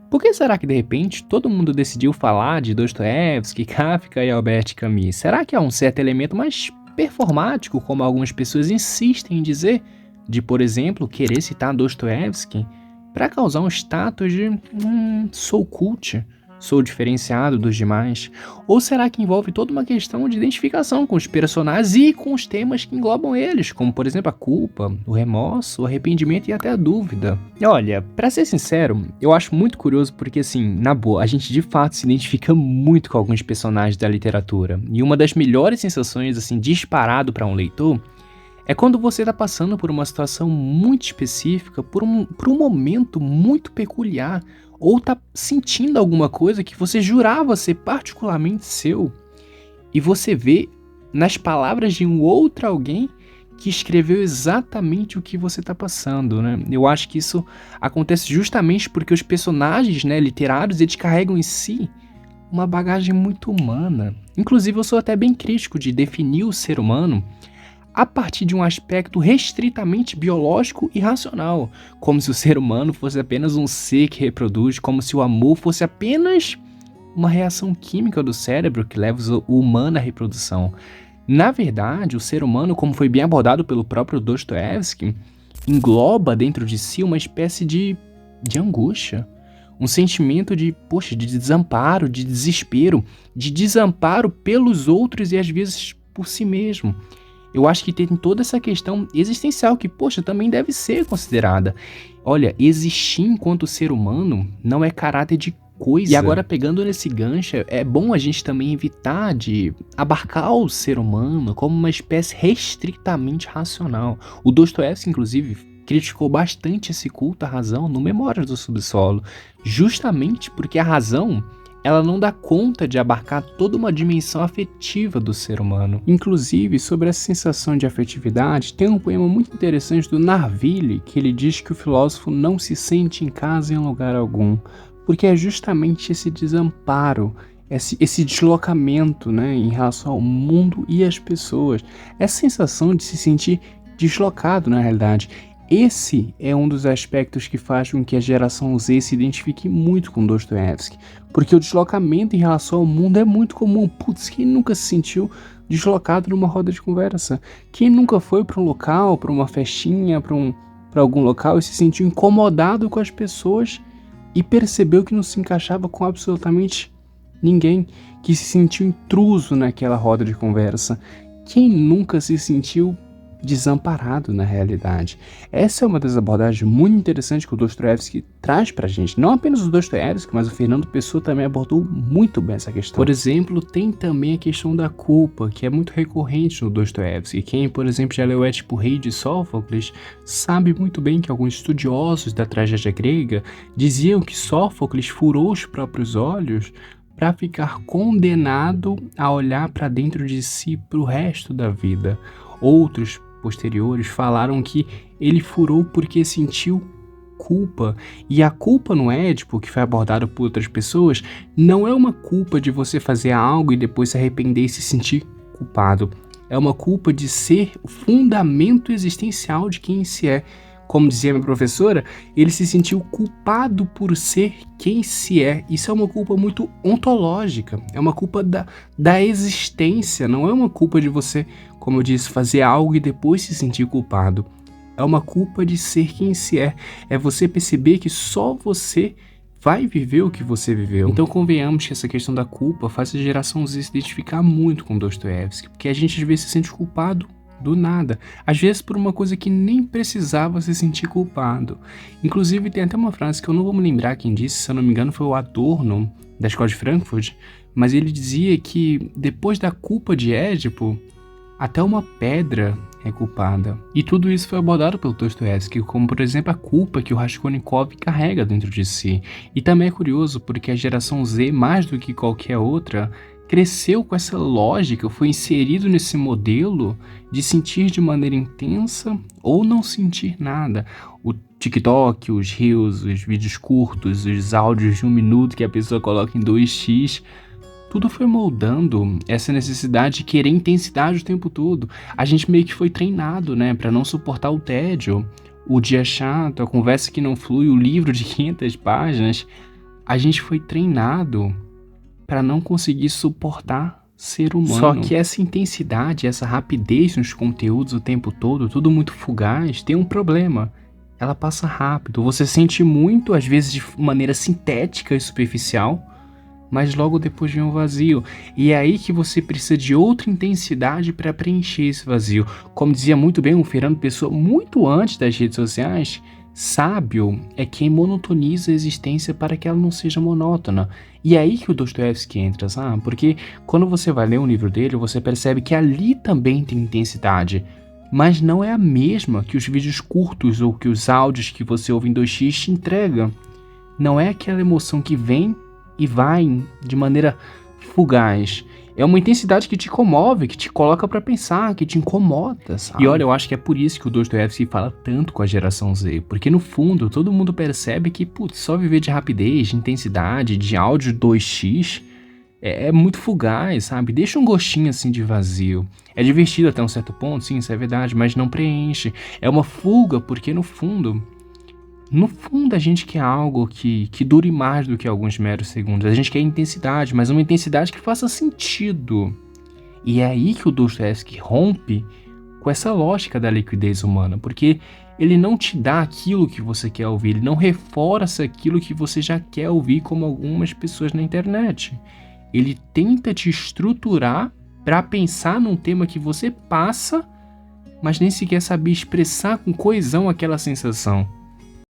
Por que será que de repente todo mundo decidiu falar de Dostoiévski, Kafka e Albert Camus? Será que há um certo elemento mais performático, como algumas pessoas insistem em dizer, de, por exemplo, querer citar Dostoiévski para causar um status de sou cult, sou diferenciado dos demais? Ou será que envolve toda uma questão de identificação com os personagens e com os temas que englobam eles, como por exemplo a culpa, o remorso, o arrependimento e até a dúvida? E olha, pra ser sincero, eu acho muito curioso porque assim, na boa, a gente de fato se identifica muito com alguns personagens da literatura. E uma das melhores sensações, assim, disparado pra um leitor, é quando você está passando por uma situação muito específica, por um momento muito peculiar, ou está sentindo alguma coisa que você jurava ser particularmente seu, e você vê nas palavras de um outro alguém que escreveu exatamente o que você está passando, né? Eu acho que isso acontece justamente porque os personagens, né, literários, eles carregam em si uma bagagem muito humana. Inclusive, eu sou até bem crítico de definir o ser humano a partir de um aspecto restritamente biológico e racional, como se o ser humano fosse apenas um ser que reproduz, como se o amor fosse apenas uma reação química do cérebro que leva o humano à reprodução. Na verdade, o ser humano, como foi bem abordado pelo próprio Dostoiévski, engloba dentro de si uma espécie de angústia, um sentimento de desamparo, de desespero, de desamparo pelos outros e às vezes por si mesmo. Eu acho que tem toda essa questão existencial que, também deve ser considerada. Olha, existir enquanto ser humano não é caráter de coisa. E agora, pegando nesse gancho, é bom a gente também evitar de abarcar o ser humano como uma espécie restritamente racional. O Dostoiévski, inclusive, criticou bastante esse culto à razão no Memórias do Subsolo, justamente porque a razão, ela não dá conta de abarcar toda uma dimensão afetiva do ser humano. Inclusive, sobre essa sensação de afetividade, tem um poema muito interessante do Narville, que ele diz que o filósofo não se sente em casa em lugar algum, porque é justamente esse desamparo, esse deslocamento, né, em relação ao mundo e às pessoas, essa sensação de se sentir deslocado na realidade. Esse é um dos aspectos que faz com que a geração Z se identifique muito com Dostoiévski, porque o deslocamento em relação ao mundo é muito comum. Quem nunca se sentiu deslocado numa roda de conversa? Quem nunca foi para um local, para uma festinha, para algum local e se sentiu incomodado com as pessoas e percebeu que não se encaixava com absolutamente ninguém, que se sentiu intruso naquela roda de conversa? Quem nunca se sentiu desamparado na realidade? Essa é uma das abordagens muito interessantes que o Dostoiévski traz pra gente. Não apenas o Dostoiévski, mas o Fernando Pessoa também abordou muito bem essa questão. Por exemplo, tem também a questão da culpa, que é muito recorrente no Dostoiévski. Quem, por exemplo, já leu Édipo Rei de Sófocles, sabe muito bem que alguns estudiosos da tragédia grega diziam que Sófocles furou os próprios olhos para ficar condenado a olhar para dentro de si para o resto da vida. Outros posteriores falaram que ele furou porque sentiu culpa. E a culpa no Édipo, que foi abordada por outras pessoas, não é uma culpa de você fazer algo e depois se arrepender e se sentir culpado. É uma culpa de ser o fundamento existencial de quem se é. Como dizia minha professora, ele se sentiu culpado por ser quem se é. Isso é uma culpa muito ontológica, é uma culpa da existência, não é uma culpa de você, como eu disse, fazer algo e depois se sentir culpado. É uma culpa de ser quem se é. É você perceber que só você vai viver o que você viveu. Então convenhamos que essa questão da culpa faz a geração Z se identificar muito com Dostoiévski, porque a gente às vezes se sente culpado do nada, às vezes por uma coisa que nem precisava se sentir culpado. Inclusive tem até uma frase que eu não vou me lembrar quem disse, se eu não me engano foi o Adorno, da Escola de Frankfurt, mas ele dizia que depois da culpa de Édipo, até uma pedra é culpada. E tudo isso foi abordado pelo Dostoiévski, como por exemplo a culpa que o Raskolnikov carrega dentro de si. E também é curioso porque a geração Z, mais do que qualquer outra, cresceu com essa lógica, foi inserido nesse modelo de sentir de maneira intensa ou não sentir nada. O TikTok, os Reels, os vídeos curtos, os áudios de 1 minuto que a pessoa coloca em 2x, tudo foi moldando essa necessidade de querer intensidade o tempo todo. A gente meio que foi treinado, né, para não suportar o tédio. o dia chato, a conversa que não flui, o livro de 500 páginas, a gente foi treinado para não conseguir suportar ser humano. Só que essa intensidade, essa rapidez nos conteúdos o tempo todo, tudo muito fugaz, tem um problema. Ela passa rápido. Você sente muito, às vezes de maneira sintética e superficial, mas logo depois vem um vazio. E é aí que você precisa de outra intensidade para preencher esse vazio. Como dizia muito bem o Fernando Pessoa, muito antes das redes sociais, sábio é quem monotoniza a existência para que ela não seja monótona. E é aí que o Dostoiévski entra, sabe? Porque quando você vai ler um livro dele, você percebe que ali também tem intensidade, mas não é a mesma que os vídeos curtos ou que os áudios que você ouve em 2x te entrega. Não é aquela emoção que vem e vai de maneira fugaz. É uma intensidade que te comove, que te coloca pra pensar, que te incomoda, sabe? E olha, eu acho que é por isso que o Dostoiévski fala tanto com a geração Z, porque no fundo todo mundo percebe que, putz, só viver de rapidez, de intensidade, de áudio 2x é muito fugaz, sabe? Deixa um gostinho assim de vazio. É divertido até um certo ponto, sim, isso é verdade, mas não preenche. É uma fuga, porque no fundo a gente quer algo que dure mais do que alguns meros segundos. A gente quer intensidade, mas uma intensidade que faça sentido. E é aí que o Dostoiévski rompe com essa lógica da liquidez humana, porque ele não te dá aquilo que você quer ouvir, ele não reforça aquilo que você já quer ouvir, como algumas pessoas na internet. Ele tenta te estruturar para pensar num tema que você passa, mas nem sequer sabe expressar com coesão aquela sensação.